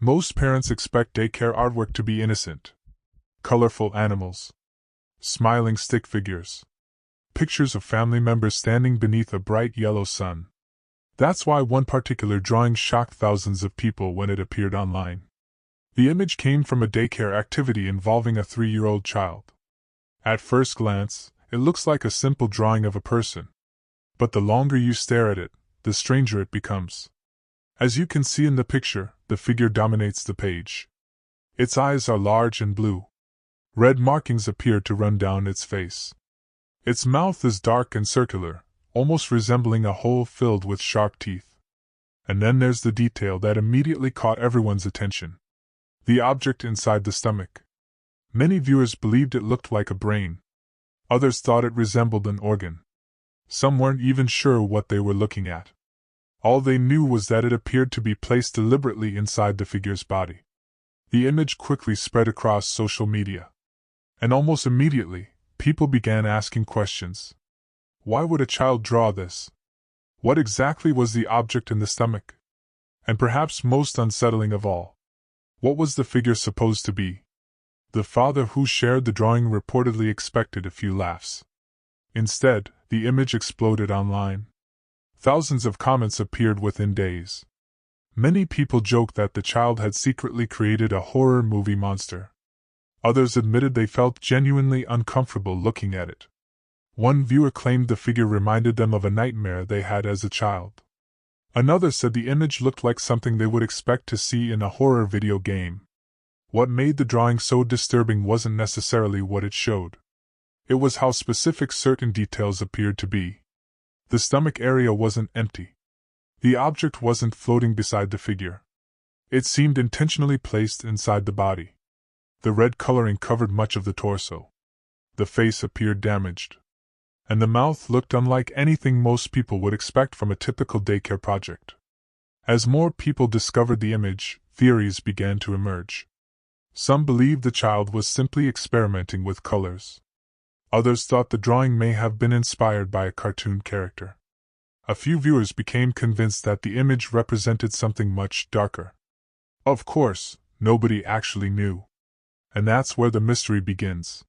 Most parents expect daycare artwork to be innocent. Colorful animals. Smiling stick figures. Pictures of family members standing beneath a bright yellow sun. That's why one particular drawing shocked thousands of people when it appeared online. The image came from a daycare activity involving a 3-year-old child. At first glance, it looks like a simple drawing of a person. But the longer you stare at it, the stranger it becomes. As you can see in the picture, the figure dominates the page. Its eyes are large and blue. Red markings appear to run down its face. Its mouth is dark and circular, almost resembling a hole filled with sharp teeth. And then there's the detail that immediately caught everyone's attention. The object inside the stomach. Many viewers believed it looked like a brain. Others thought it resembled an organ. Some weren't even sure what they were looking at. All they knew was that it appeared to be placed deliberately inside the figure's body. The image quickly spread across social media. And almost immediately, people began asking questions. Why would a child draw this? What exactly was the object in the stomach? And perhaps most unsettling of all, what was the figure supposed to be? The father who shared the drawing reportedly expected a few laughs. Instead, the image exploded online. Thousands of comments appeared within days. Many people joked that the child had secretly created a horror movie monster. Others admitted they felt genuinely uncomfortable looking at it. One viewer claimed the figure reminded them of a nightmare they had as a child. Another said the image looked like something they would expect to see in a horror video game. What made the drawing so disturbing wasn't necessarily what it showed. It was how specific certain details appeared to be. The stomach area wasn't empty. The object wasn't floating beside the figure. It seemed intentionally placed inside the body. The red coloring covered much of the torso. The face appeared damaged. And the mouth looked unlike anything most people would expect from a typical daycare project. As more people discovered the image, theories began to emerge. Some believed the child was simply experimenting with colors. Others thought the drawing may have been inspired by a cartoon character. A few viewers became convinced that the image represented something much darker. Of course, nobody actually knew. And that's where the mystery begins.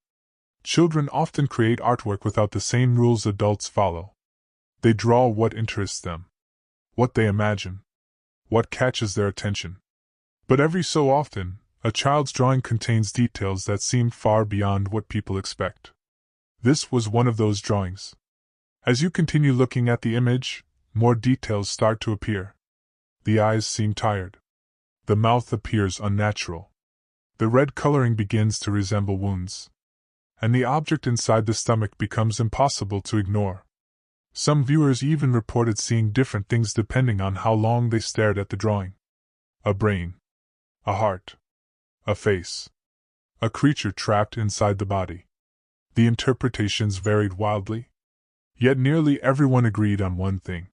Children often create artwork without the same rules adults follow. They draw what interests them, what they imagine, what catches their attention. But every so often, a child's drawing contains details that seem far beyond what people expect. This was one of those drawings. As you continue looking at the image, more details start to appear. The eyes seem tired. The mouth appears unnatural. The red coloring begins to resemble wounds. And the object inside the stomach becomes impossible to ignore. Some viewers even reported seeing different things depending on how long they stared at the drawing. A brain. A heart. A face. A creature trapped inside the body. The interpretations varied wildly. Yet nearly everyone agreed on one thing.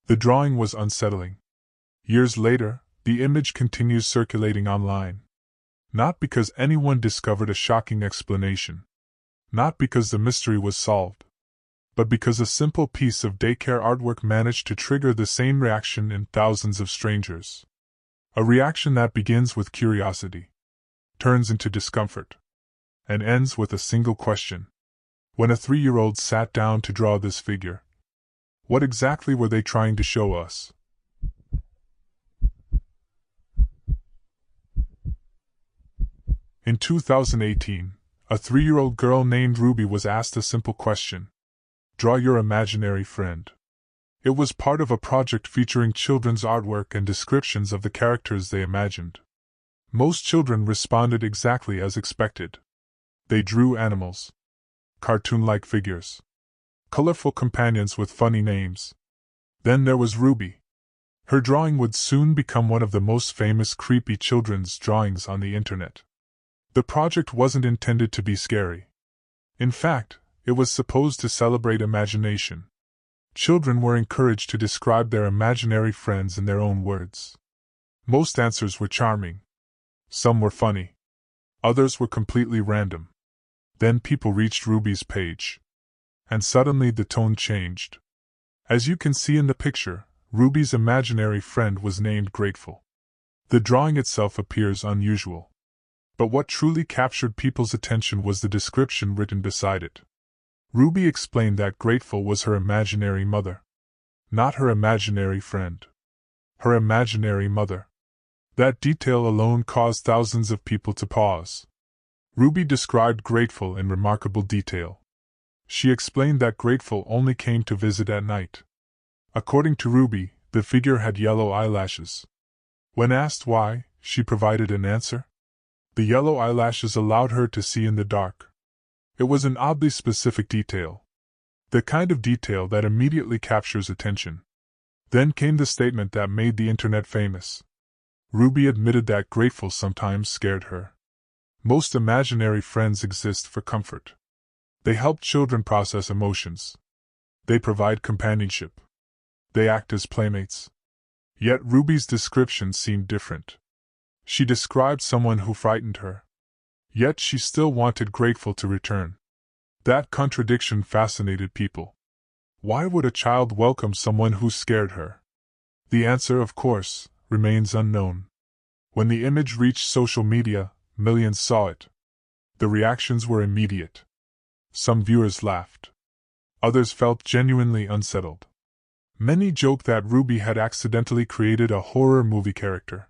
The drawing was unsettling. Years later, the image continues circulating online. Not because anyone discovered a shocking explanation. Not because the mystery was solved. But because a simple piece of daycare artwork managed to trigger the same reaction in thousands of strangers. A reaction that begins with curiosity, turns into discomfort, and ends with a single question. When a 3-year-old sat down to draw this figure, what exactly were they trying to show us? In 2018, a 3-year-old girl named Ruby was asked a simple question. Draw your imaginary friend. It was part of a project featuring children's artwork and descriptions of the characters they imagined. Most children responded exactly as expected. They drew animals. Cartoon-like figures. Colorful companions with funny names. Then there was Ruby. Her drawing would soon become one of the most famous creepy children's drawings on the internet. The project wasn't intended to be scary. In fact, it was supposed to celebrate imagination. Children were encouraged to describe their imaginary friends in their own words. Most answers were charming. Some were funny. Others were completely random. Then people reached Ruby's page. And suddenly the tone changed. As you can see in the picture, Ruby's imaginary friend was named Grateful. The drawing itself appears unusual. But what truly captured people's attention was the description written beside it. Ruby explained that Grateful was her imaginary mother. Not her imaginary friend. Her imaginary mother. That detail alone caused thousands of people to pause. Ruby described Grateful in remarkable detail. She explained that Grateful only came to visit at night. According to Ruby, the figure had yellow eyelashes. When asked why, she provided an answer. The yellow eyelashes allowed her to see in the dark. It was an oddly specific detail. The kind of detail that immediately captures attention. Then came the statement that made the internet famous. Ruby admitted that Grateful sometimes scared her. Most imaginary friends exist for comfort. They help children process emotions. They provide companionship. They act as playmates. Yet Ruby's description seemed different. She described someone who frightened her. Yet she still wanted Grateful to return. That contradiction fascinated people. Why would a child welcome someone who scared her? The answer, of course, remains unknown. When the image reached social media, millions saw it. The reactions were immediate. Some viewers laughed. Others felt genuinely unsettled. Many joked that Ruby had accidentally created a horror movie character.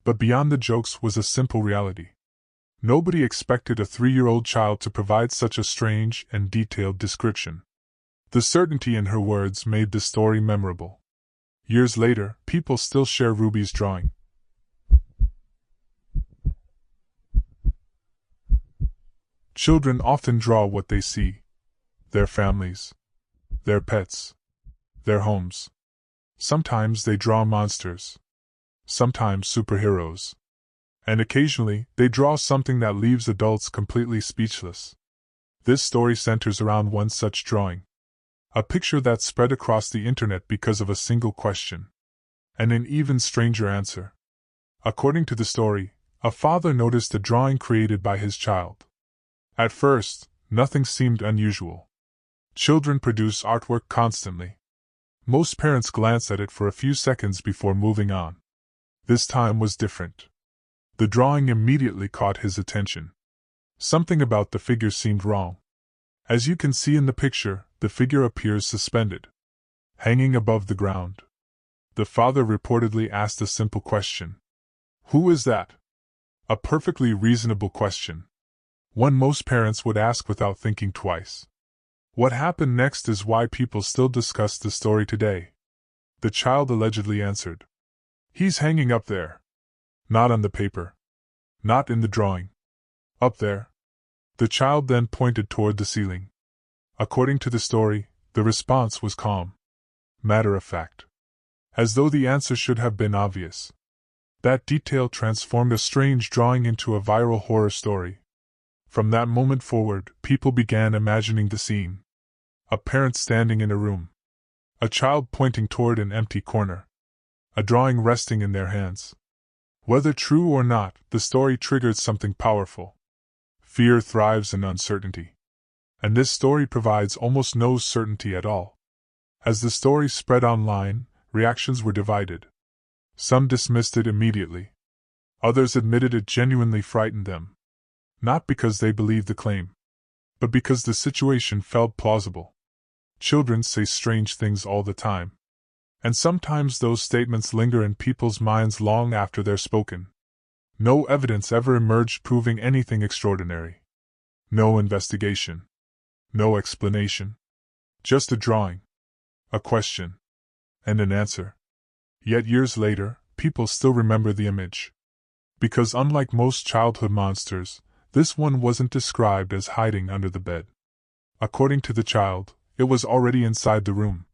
But beyond the jokes was a simple reality. Nobody expected a 3-year-old child to provide such a strange and detailed description. The certainty in her words made the story memorable. Years later, people still share Ruby's drawing. Children often draw what they see. Their families. Their pets. Their homes. Sometimes they draw monsters. Sometimes superheroes. And occasionally, they draw something that leaves adults completely speechless. This story centers around one such drawing. A picture that spread across the internet because of a single question. And an even stranger answer. According to the story, a father noticed a drawing created by his child. At first, nothing seemed unusual. Children produce artwork constantly. Most parents glance at it for a few seconds before moving on. This time was different. The drawing immediately caught his attention. Something about the figure seemed wrong. As you can see in the picture, the figure appears suspended, hanging above the ground. The father reportedly asked a simple question. Who is that? A perfectly reasonable question. One most parents would ask without thinking twice. What happened next is why people still discuss the story today. The child allegedly answered. He's hanging up there. Not on the paper. Not in the drawing. Up there. The child then pointed toward the ceiling. According to the story, the response was calm. Matter of fact. As though the answer should have been obvious. That detail transformed a strange drawing into a viral horror story. From that moment forward, people began imagining the scene. A parent standing in a room. A child pointing toward an empty corner. A drawing resting in their hands. Whether true or not, the story triggered something powerful. Fear thrives in uncertainty. And this story provides almost no certainty at all. As the story spread online, reactions were divided. Some dismissed it immediately. Others admitted it genuinely frightened them. Not because they believed the claim, but because the situation felt plausible. Children say strange things all the time. And sometimes those statements linger in people's minds long after they're spoken. No evidence ever emerged proving anything extraordinary. No investigation. No explanation. Just a drawing. A question. And an answer. Yet years later, people still remember the image. Because unlike most childhood monsters, this one wasn't described as hiding under the bed. According to the child, it was already inside the room.